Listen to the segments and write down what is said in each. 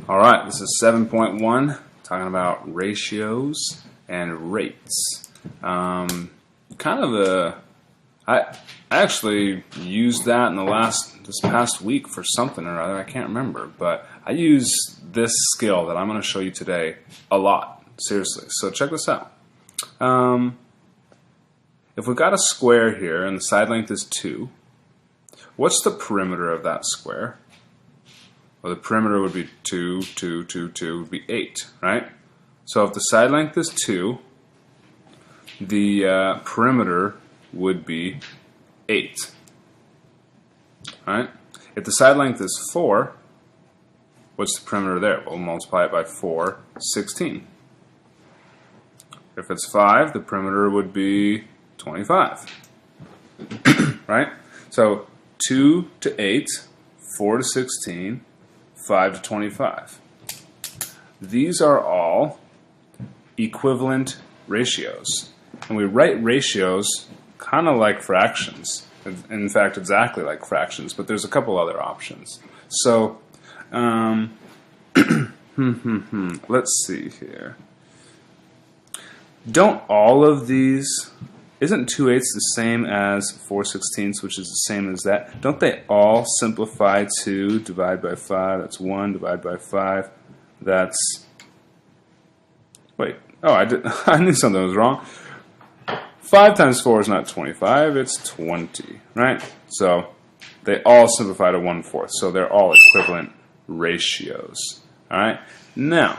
Alright, this is 7.1, talking about ratios and rates. I actually used that in this past week for something or other, I can't remember, but I use this skill that I'm going to show you today a lot, seriously. So check this out. If we've got a square here and the side length is 2, what's the perimeter of that square? Well, the perimeter would be 2, 2, 2, 2 would be 8, right? So if the side length is 2, the perimeter would be 8, right? If the side length is 4, what's the perimeter there? We'll multiply it by 4, 16. If it's 5, the perimeter would be 25, right? So 2 to 8, 4 to 16, 5 to 25. These are all equivalent ratios. And we write ratios kind of like fractions. In fact, exactly like fractions, but there's a couple other options. So, let's see here. Don't all of these, isn't 2/8 the same as 4/16, which is the same as that? Don't they all simplify to divide by 5? That's 1, divide by 5. That's, wait, oh, I knew something was wrong. 5 times 4 is not 25, it's 20, right? So they all simplify to 1/4, so they're all equivalent ratios. All right? Now,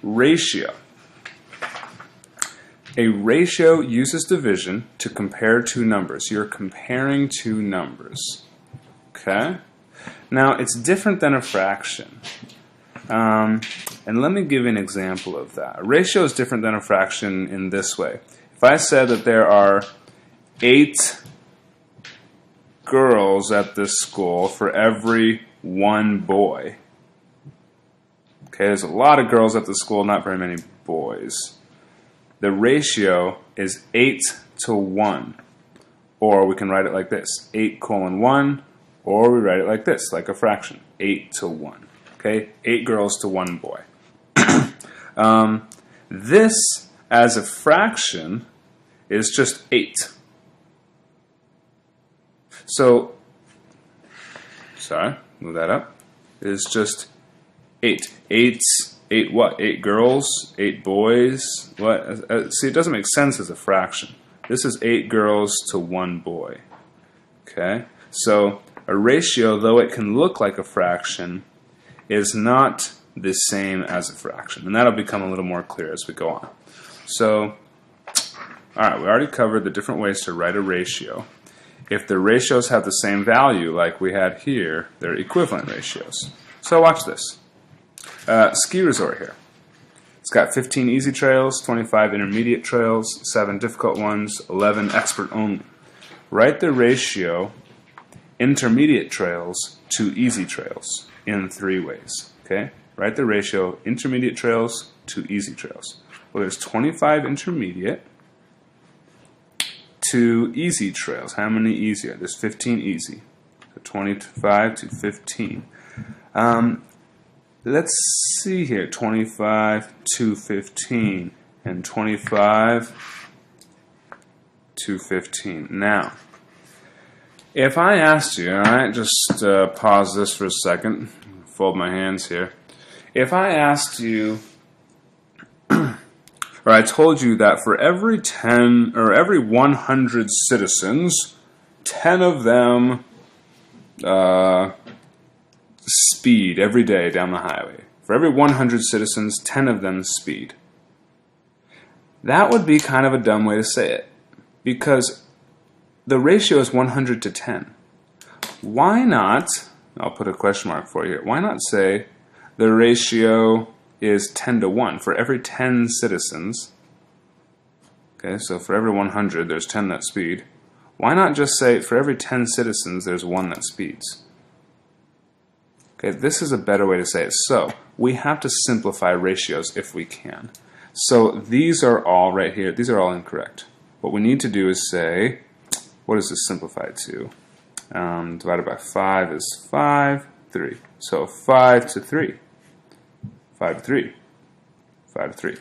ratio. A ratio uses division to compare two numbers. You're comparing two numbers. Okay? Now, it's different than a fraction. And let me give you an example of that. A ratio is different than a fraction in this way. If I said that there are 8 girls at this school for every 1 boy. Okay, there's a lot of girls at the school, not very many boys. The ratio is 8 to 1. Or we can write it like this, 8:1, or we write it like this, like a fraction, 8 to 1. Okay, 8 girls to 1 boy. This, as a fraction, is just 8. So, sorry, move that up. It's just 8. 8 what? 8 girls, 8 boys. What? See, it doesn't make sense as a fraction. This is 8 girls to 1 boy. Okay? So, a ratio, though it can look like a fraction, is not the same as a fraction. And that'll become a little more clear as we go on. So, alright, we already covered the different ways to write a ratio. If the ratios have the same value like we had here, they're equivalent ratios. So watch this. Ski resort here. It's got 15 easy trails, 25 intermediate trails, 7 difficult ones, 11 expert only. Write the ratio intermediate trails to easy trails in 3 ways. Okay? Write the ratio intermediate trails to easy trails. Well, there's 25 intermediate to easy trails. How many easy are there? There's 15 easy. So 25 to 15. Let's see here. 25 to 15 and 25 to 15. Now, if I asked you, alright, just pause this for a second, fold my hands here. If I asked you, or I told you that for every 10 or every 100 citizens, 10 of them speed every day down the highway. For every 100 citizens, 10 of them speed. That would be kind of a dumb way to say it, because the ratio is 100 to 10. Why not, I'll put a question mark for you here, why not say the ratio is 10 to 1 for every 10 citizens? Okay, so for every 100 there's 10 that speed. Why not just say for every 10 citizens there's 1 that speeds? Okay, this is a better way to say it. So we have to simplify ratios if we can. So these are all right here, these are all incorrect. What we need to do is say, what is this simplified to? Divided by 5 is 5, 3. So 5 to 3. 5 to 3. 5 to 3.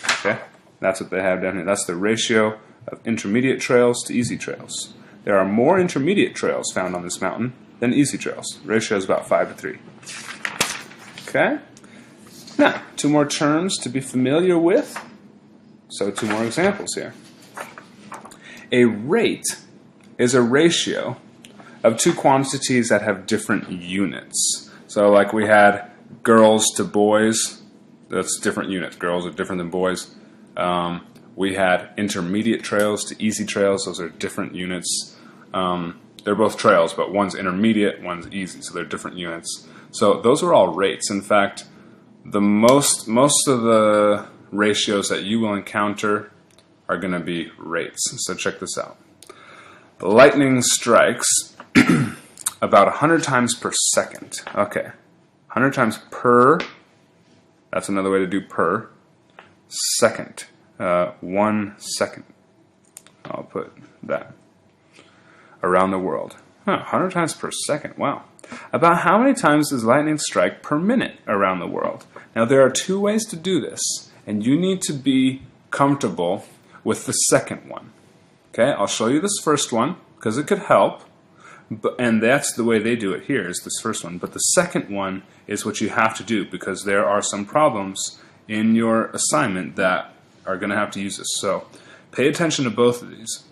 Okay? That's what they have down here. That's the ratio of intermediate trails to easy trails. There are more intermediate trails found on this mountain than easy trails. The ratio is about 5 to 3. Okay? Now, 2 more terms to be familiar with. So 2 more examples here. A rate is a ratio of 2 quantities that have different units. So like we had girls to boys, that's different units. Girls are different than boys. We had intermediate trails to easy trails. Those are different units. They're both trails, but one's intermediate, one's easy, so they're different units. So those are all rates. In fact, the most of the ratios that you will encounter are going to be rates. So check this out. The lightning strikes about 100 times per second. Okay, 100 times per, that's another way to do per, second. 1 second. I'll put that. Around the world. 100 times per second. Wow. About how many times does lightning strike per minute around the world? Now there are 2 ways to do this, and you need to be comfortable with the second one. Okay, I'll show you this first one because it could help, and that's the way they do it here, is this first one. But the second one is what you have to do because there are some problems in your assignment that are going to have to use this. So pay attention to both of these.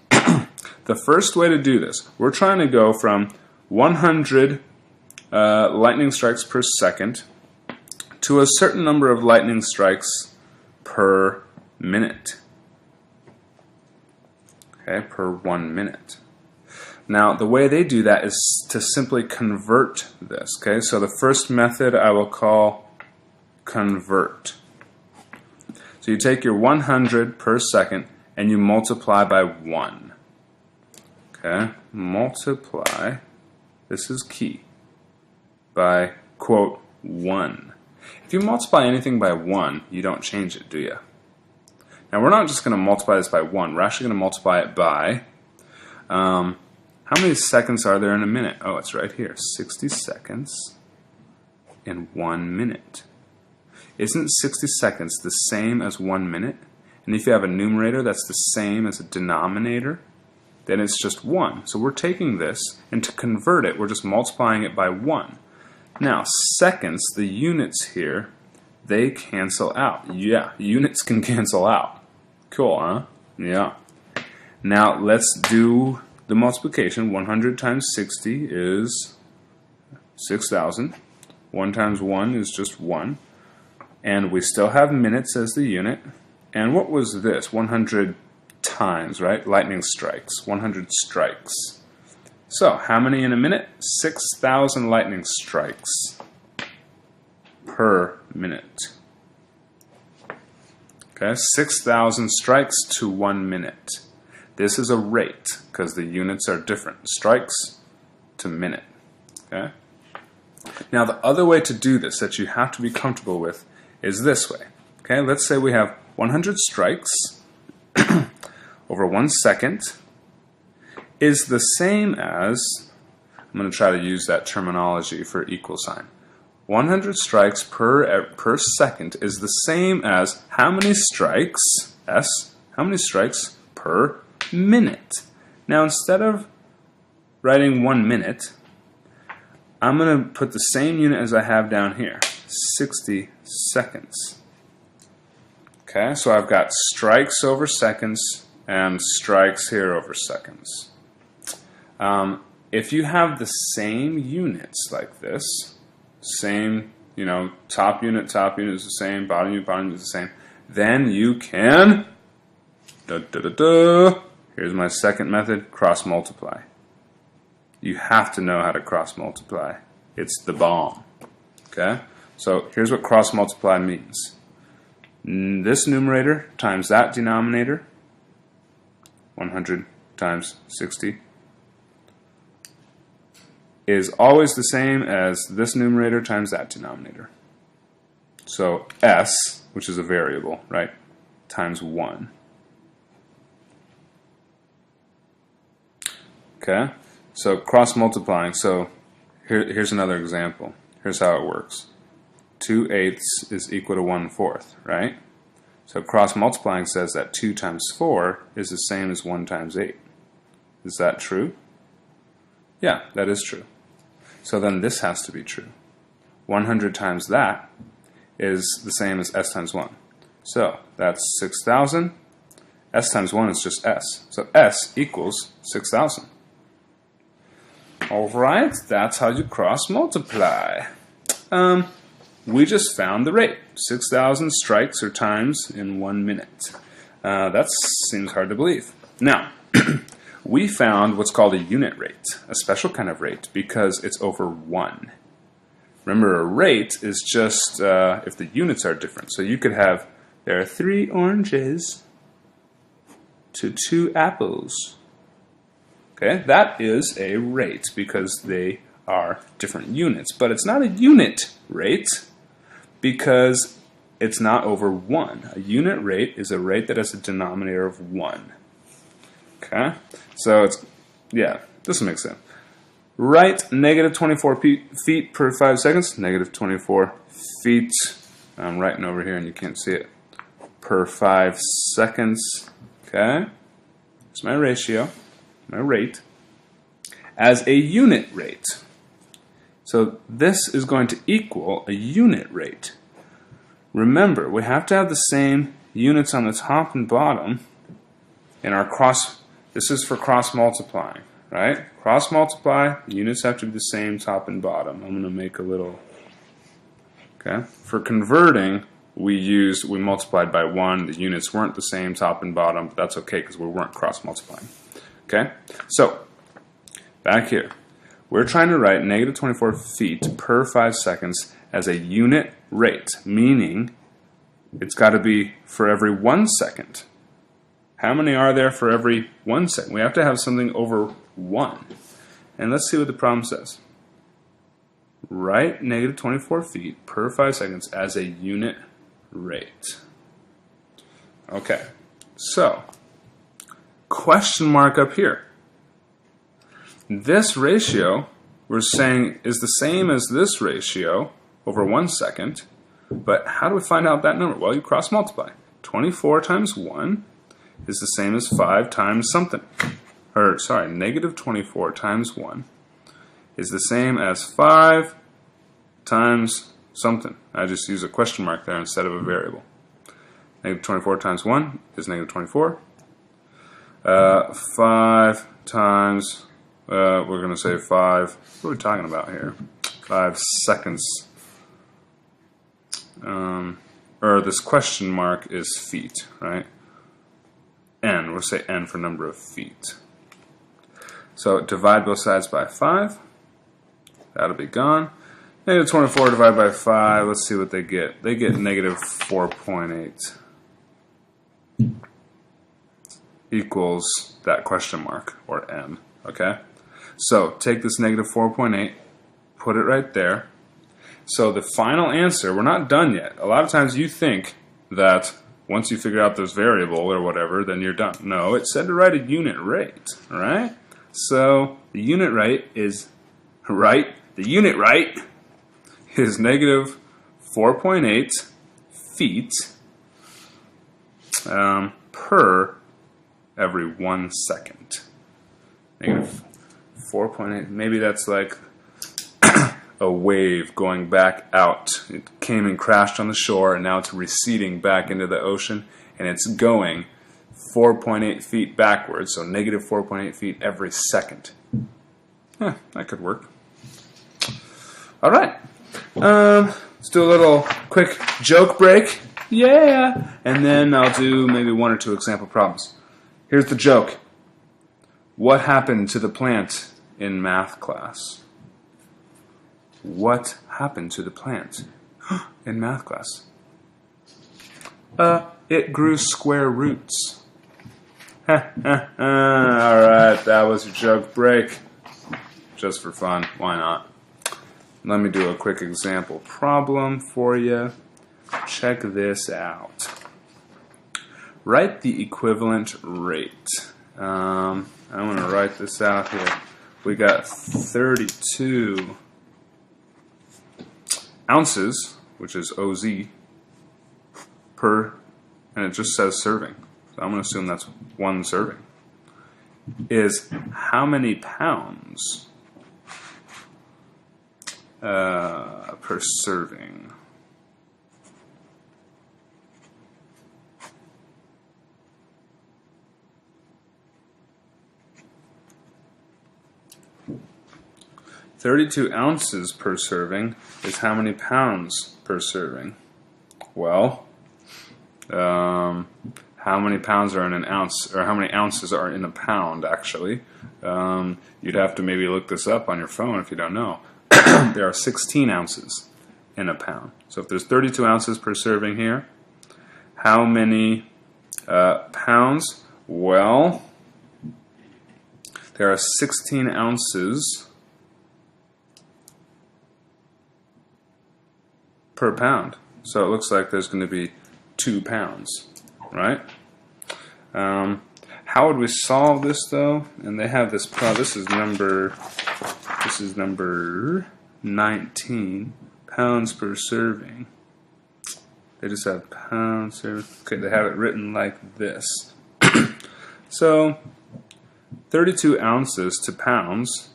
The first way to do this, we're trying to go from 100 lightning strikes per second to a certain number of lightning strikes per minute. Okay, per 1 minute. Now, the way they do that is to simply convert this. Okay, so the first method I will call convert. So you take your 100 per second and you multiply by 1. Okay, multiply, this is key, by, quote, 1. If you multiply anything by 1, you don't change it, do you? Now, we're not just going to multiply this by 1. We're actually going to multiply it by, how many seconds are there in a minute? Oh, it's right here, 60 seconds in 1 minute. Isn't 60 seconds the same as 1 minute? And if you have a numerator that's the same as a denominator, then it's just 1. So we're taking this, and to convert it, we're just multiplying it by 1. Now, seconds, the units here, they cancel out. Yeah, units can cancel out. Cool, huh? Yeah. Now, let's do the multiplication. 100 times 60 is 6,000. 1 times 1 is just 1. And we still have minutes as the unit. And what was this? 100 times, right? Lightning strikes. 100 strikes. So, how many in a minute? 6,000 lightning strikes per minute. Okay, 6,000 strikes to 1 minute. This is a rate because the units are different. Strikes to minute. Okay? Now, the other way to do this that you have to be comfortable with is this way. Okay, let's say we have 100 strikes over 1 second is the same as, I'm going to try to use that terminology for equal sign. 100 strikes per second is the same as how many strikes, S, how many strikes per minute. Now, instead of writing 1 minute, I'm going to put the same unit as I have down here, 60 seconds. Okay, so I've got strikes over seconds and strikes here over seconds. If you have the same units like this, same, top unit is the same, bottom unit is the same, then you can, here's my second method, cross multiply. You have to know how to cross multiply. It's the bomb. Okay? So here's what cross multiply means. This numerator times that denominator, 100 times 60, is always the same as this numerator times that denominator. So S, which is a variable, right, times 1. Okay? So cross multiplying. So here's another example. Here's how it works. 2/8 is equal to 1/4, right? So cross multiplying says that 2 times 4 is the same as 1 times 8. Is that true? Yeah, that is true. So then this has to be true. 100 times that is the same as s times 1. So that's 6,000. S times 1 is just s. So s equals 6,000. Alright, that's how you cross multiply. We just found the rate. 6,000 strikes or times in 1 minute. That seems hard to believe. Now, we found what's called a unit rate, a special kind of rate, because it's over 1. Remember, a rate is just if the units are different. So you could have, there are 3 oranges to 2 apples. Okay, that is a rate because they are different units. But it's not a unit rate because it's not over 1. A unit rate is a rate that has a denominator of 1. Okay, so it's, yeah, this makes sense. Write negative 24 feet per 5 seconds. Negative 24 feet. I'm writing over here and you can't see it. Per 5 seconds. Okay, it's my ratio, my rate, as a unit rate. So this is going to equal a unit rate. Remember, we have to have the same units on the top and bottom in our cross. This is for cross multiplying, right? Cross multiply, the units have to be the same top and bottom. I'm going to make a little, okay? For converting, we multiplied by 1. The units weren't the same top and bottom, but that's okay because we weren't cross multiplying. Okay? So, back here. We're trying to write negative 24 feet per 5 seconds as a unit rate, meaning it's got to be for every 1 second. How many are there for every 1 second? We have to have something over 1. And let's see what the problem says. Write negative 24 feet per 5 seconds as a unit rate. Okay, so question mark up here. This ratio we're saying is the same as this ratio over 1 second, but how do we find out that number? Well, you cross multiply. 24 times 1 is the same as 5 times something. Or, sorry, negative 24 times 1 is the same as 5 times something. I just use a question mark there instead of a variable. Negative 24 times 1 is negative 24. 5 times, we're going to say 5, what are we talking about here? 5 seconds. Or this question mark is feet, right? N, we'll say N for number of feet. So divide both sides by 5. That'll be gone. Negative 24 divided by 5, let's see what they get. They get negative 4.8 equals that question mark, or M, okay? So take this negative 4.8, put it right there. So the final answer, we're not done yet. A lot of times you think that once you figure out this variable or whatever, then you're done. No, it said to write a unit rate, all right? So the unit rate is, right, the unit rate is negative 4.8 feet per every 1 second. Negative 4.8, maybe that's like a wave going back out. It came and crashed on the shore and now it's receding back into the ocean and it's going 4.8 feet backwards, so negative 4.8 feet every second. Yeah, that could work. All right. Let's do a little quick joke break. Yeah! And then I'll do maybe 1 or 2 example problems. Here's the joke. What happened to the plant in math class? What happened to the plant in math class? It grew square roots. Alright, that was your joke break. Just for fun, why not? Let me do a quick example problem for you. Check this out. Write the equivalent rate. I'm going to write this out here. We got 32 ounces which is OZ, per, and it just says serving, so I'm going to assume that's 1 serving, is how many pounds per serving? "32 ounces per serving is how many pounds per serving?" Well, how many pounds are in an ounce, or how many ounces are in a pound, actually? You'd have to maybe look this up on your phone if you don't know. There are 16 ounces in a pound. So if there's 32 ounces per serving here, how many pounds? Well, there are 16 ounces per pound. So it looks like there's going to be 2 pounds, right? How would we solve this though? And they have this problem. This is number 19, pounds per serving. They just have pounds serving. Okay, they have it written like this. So 32 ounces to pounds.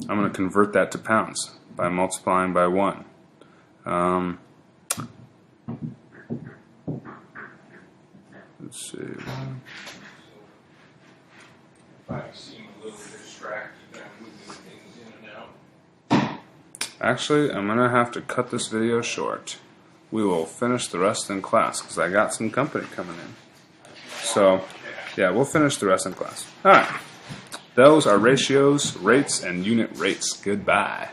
I'm going to convert that to pounds by multiplying by 1. Let's see. I seem a little distracted. I'm moving things in and out. Actually, I'm going to have to cut this video short. We will finish the rest in class because I got some company coming in. So, yeah, we'll finish the rest in class. All right. Those are ratios, rates, and unit rates. Goodbye.